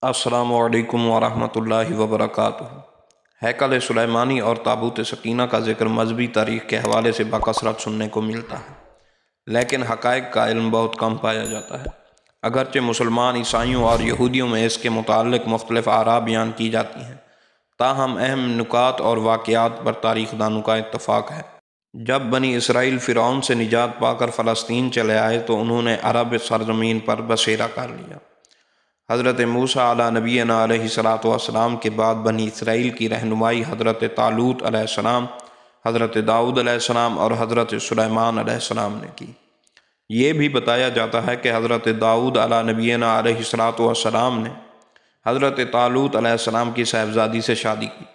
السلام علیکم ورحمۃ اللہ وبرکاتہ۔ ہیکل سلیمانی اور تابوت سکینہ کا ذکر مذہبی تاریخ کے حوالے سے بکثرت سننے کو ملتا ہے، لیکن حقائق کا علم بہت کم پایا جاتا ہے۔ اگرچہ مسلمان، عیسائیوں اور یہودیوں میں اس کے متعلق مختلف آراء بیان کی جاتی ہیں، تاہم اہم نکات اور واقعات پر تاریخ دانوں کا اتفاق ہے۔ جب بنی اسرائیل فرعون سے نجات پا کر فلسطین چلے آئے تو انہوں نے عرب سرزمین پر بسیرا کر لیا۔ حضرت موسیٰ علیٰ نبینا علیہ الصلوۃ والسلام کے بعد بنی اسرائیل کی رہنمائی حضرت طالوت علیہ السلام، حضرت داؤد علیہ السلام اور حضرت سلیمان علیہ السلام نے کی۔ یہ بھی بتایا جاتا ہے کہ حضرت داؤد علیٰ نبینا علیہ الصلوۃ والسلام نے حضرت طالوت علیہ السلام کی صاحبزادی سے شادی کی۔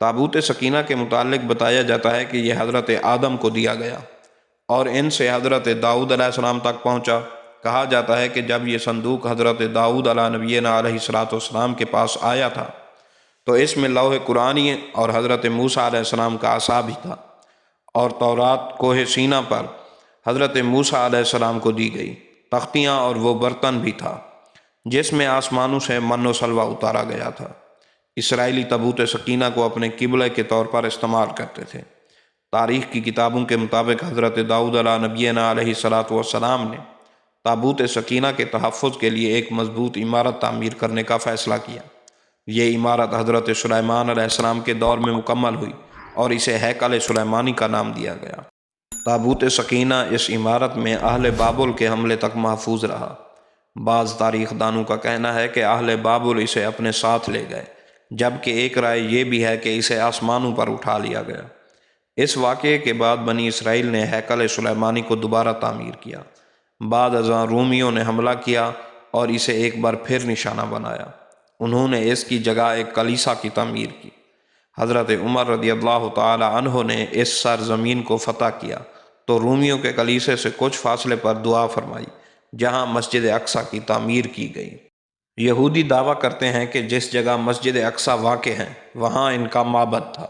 تابوت سکینہ کے متعلق بتایا جاتا ہے کہ یہ حضرت آدم کو دیا گیا اور ان سے حضرت داؤد علیہ السلام تک پہنچا۔ کہا جاتا ہے کہ جب یہ صندوق حضرت داؤد علیہ نبینا علیہ الصلوۃ والسلام کے پاس آیا تھا تو اس میں لوح قرآنی اور حضرت موسیٰ علیہ السلام کا عصا بھی تھا، اور تورات کوہ سینا پر حضرت موسیٰ علیہ السلام کو دی گئی تختیاں اور وہ برتن بھی تھا جس میں آسمانوں سے من و سلوہ اتارا گیا تھا۔ اسرائیلی تابوت سکینہ کو اپنے قبلہ کے طور پر استعمال کرتے تھے۔ تاریخ کی کتابوں کے مطابق حضرت داؤد علیہ نبینا علیہ الصلوۃ والسلام نے تابوت سکینہ کے تحفظ کے لیے ایک مضبوط عمارت تعمیر کرنے کا فیصلہ کیا۔ یہ عمارت حضرت سلیمان علیہ السلام کے دور میں مکمل ہوئی اور اسے ہیکل سلیمانی کا نام دیا گیا۔ تابوت سکینہ اس عمارت میں اہل بابل کے حملے تک محفوظ رہا۔ بعض تاریخ دانوں کا کہنا ہے کہ اہل بابل اسے اپنے ساتھ لے گئے، جبکہ ایک رائے یہ بھی ہے کہ اسے آسمانوں پر اٹھا لیا گیا۔ اس واقعے کے بعد بنی اسرائیل نے ہیکل سلیمانی کو دوبارہ تعمیر کیا۔ بعد ازاں رومیوں نے حملہ کیا اور اسے ایک بار پھر نشانہ بنایا۔ انہوں نے اس کی جگہ ایک کلیسا کی تعمیر کی۔ حضرت عمر رضی اللہ تعالی عنہ نے اس سرزمین کو فتح کیا تو رومیوں کے کلیسے سے کچھ فاصلے پر دعا فرمائی، جہاں مسجد اقصی کی تعمیر کی گئی۔ یہودی دعویٰ کرتے ہیں کہ جس جگہ مسجد اقصی واقع ہے وہاں ان کا معبد تھا۔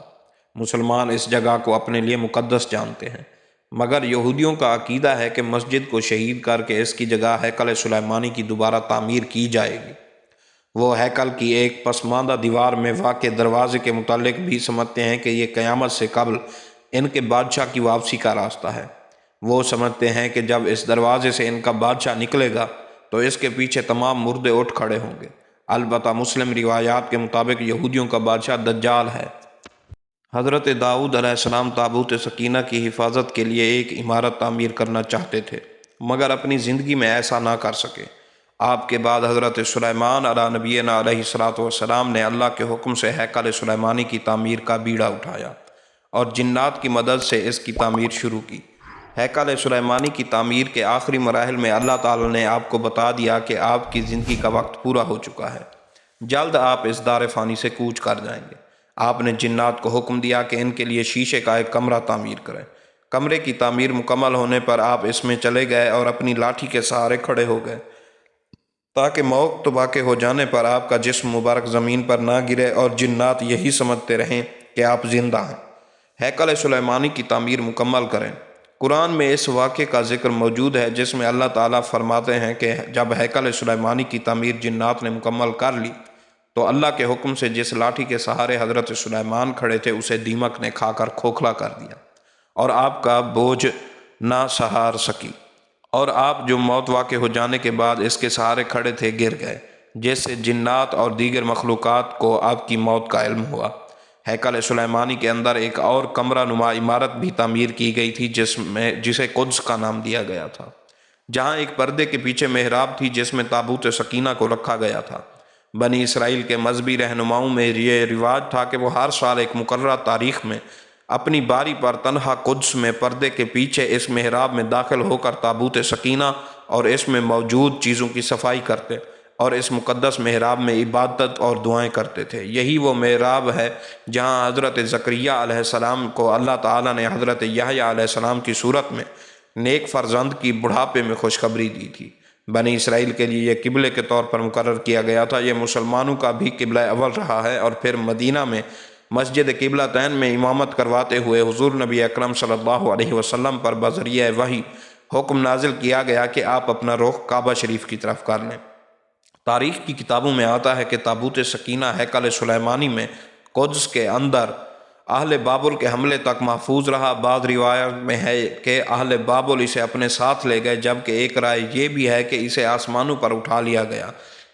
مسلمان اس جگہ کو اپنے لیے مقدس جانتے ہیں، مگر یہودیوں کا عقیدہ ہے کہ مسجد کو شہید کر کے اس کی جگہ ہیکل سلیمانی کی دوبارہ تعمیر کی جائے گی۔ وہ ہیکل کی ایک پسماندہ دیوار میں واقع دروازے کے متعلق بھی سمجھتے ہیں کہ یہ قیامت سے قبل ان کے بادشاہ کی واپسی کا راستہ ہے۔ وہ سمجھتے ہیں کہ جب اس دروازے سے ان کا بادشاہ نکلے گا تو اس کے پیچھے تمام مردے اٹھ کھڑے ہوں گے۔ البتہ مسلم روایات کے مطابق یہودیوں کا بادشاہ دجال ہے۔ حضرت داؤد علیہ السلام تابوت سکینہ کی حفاظت کے لیے ایک عمارت تعمیر کرنا چاہتے تھے، مگر اپنی زندگی میں ایسا نہ کر سکے۔ آپ کے بعد حضرت سلیمان علیہ نبینا علیہ الصلوۃ والسلام نے اللہ کے حکم سے ہیکل سلیمانی کی تعمیر کا بیڑا اٹھایا اور جنات کی مدد سے اس کی تعمیر شروع کی۔ ہیکل سلیمانی کی تعمیر کے آخری مراحل میں اللہ تعالی نے آپ کو بتا دیا کہ آپ کی زندگی کا وقت پورا ہو چکا ہے، جلد آپ اس دار فانی سے کوچ کر جائیں گے۔ آپ نے جنات کو حکم دیا کہ ان کے لیے شیشے کا ایک کمرہ تعمیر کریں۔ کمرے کی تعمیر مکمل ہونے پر آپ اس میں چلے گئے اور اپنی لاٹھی کے سہارے کھڑے ہو گئے تاکہ موت واقع ہو جانے پر آپ کا جسم مبارک زمین پر نہ گرے اور جنات یہی سمجھتے رہیں کہ آپ زندہ ہیں۔ ہیکل سلیمانی کی تعمیر مکمل کریں۔ قرآن میں اس واقعے کا ذکر موجود ہے جس میں اللہ تعالیٰ فرماتے ہیں کہ جب ہیکل سلیمانی کی تعمیر جنات نے مکمل کر لی تو اللہ کے حکم سے جس لاٹھی کے سہارے حضرت سلیمان کھڑے تھے اسے دیمک نے کھا کر کھوکھلا کر دیا اور آپ کا بوجھ نہ سہار سکی، اور آپ جو موت واقع ہو جانے کے بعد اس کے سہارے کھڑے تھے گر گئے، جس سے جنات اور دیگر مخلوقات کو آپ کی موت کا علم ہوا۔ ہیکل سلیمانی کے اندر ایک اور کمرہ نما عمارت بھی تعمیر کی گئی تھی جسے قدس کا نام دیا گیا تھا، جہاں ایک پردے کے پیچھے محراب تھی جس میں تابوت سکینہ کو رکھا گیا تھا۔ بنی اسرائیل کے مذہبی رہنماؤں میں یہ رواج تھا کہ وہ ہر سال ایک مقررہ تاریخ میں اپنی باری پر تنہا قدس میں پردے کے پیچھے اس محراب میں داخل ہو کر تابوت سکینہ اور اس میں موجود چیزوں کی صفائی کرتے اور اس مقدس محراب میں عبادت اور دعائیں کرتے تھے۔ یہی وہ محراب ہے جہاں حضرت زکریا علیہ السلام کو اللہ تعالیٰ نے حضرت یحییٰ علیہ السلام کی صورت میں نیک فرزند کی بڑھاپے میں خوشخبری دی تھی۔ بنی اسرائیل کے لیے یہ قبلے کے طور پر مقرر کیا گیا تھا۔ یہ مسلمانوں کا بھی قبلہ اول رہا ہے، اور پھر مدینہ میں مسجد قبلتین میں امامت کرواتے ہوئے حضور نبی اکرم صلی اللہ علیہ وسلم پر بذریعہ وحی حکم نازل کیا گیا کہ آپ اپنا رخ کعبہ شریف کی طرف کر لیں۔ تاریخ کی کتابوں میں آتا ہے کہ تابوت سکینہ ہیکل سلیمانی میں قدس کے اندر اہل بابل کے حملے تک محفوظ رہا۔ بعض روایات میں ہے کہ اہل بابل اسے اپنے ساتھ لے گئے، جبکہ ایک رائے یہ بھی ہے کہ اسے آسمانوں پر اٹھا لیا گیا۔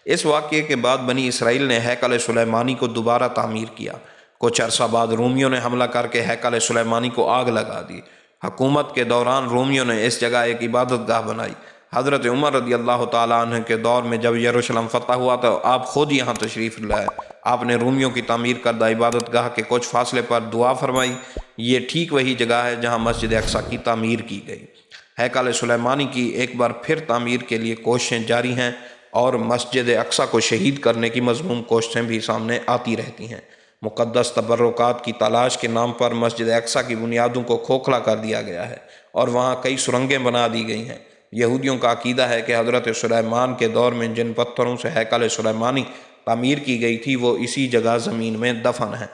اس واقعے کے بعد بنی اسرائیل نے ہیکل سلیمانی کو دوبارہ تعمیر کیا۔ کچھ عرصہ بعد رومیوں نے حملہ کر کے ہیکل سلیمانی کو آگ لگا دی۔ حکومت کے دوران رومیوں نے اس جگہ ایک عبادت گاہ بنائی۔ حضرت عمر رضی اللہ تعالیٰ عنہ کے دور میں جب یروشلم فتح ہوا تو آپ خود یہاں تشریف لائے۔ آپ نے رومیوں کی تعمیر کردہ عبادت گاہ کے کچھ فاصلے پر دعا فرمائی۔ یہ ٹھیک وہی جگہ ہے جہاں مسجد اقصیٰ کی تعمیر کی گئی۔ ہیکل سلیمانی کی ایک بار پھر تعمیر کے لیے کوششیں جاری ہیں اور مسجد اقصیٰ کو شہید کرنے کی مذموم کوششیں بھی سامنے آتی رہتی ہیں۔ مقدس تبرکات کی تلاش کے نام پر مسجد اقصیٰ کی بنیادوں کو کھوکھلا کر دیا گیا ہے اور وہاں کئی سرنگیں بنا دی گئی ہیں۔ یہودیوں کا عقیدہ ہے کہ حضرت سلیمان کے دور میں جن پتھروں سے ہیکل سلیمانی تعمیر کی گئی تھی وہ اسی جگہ زمین میں دفن ہیں۔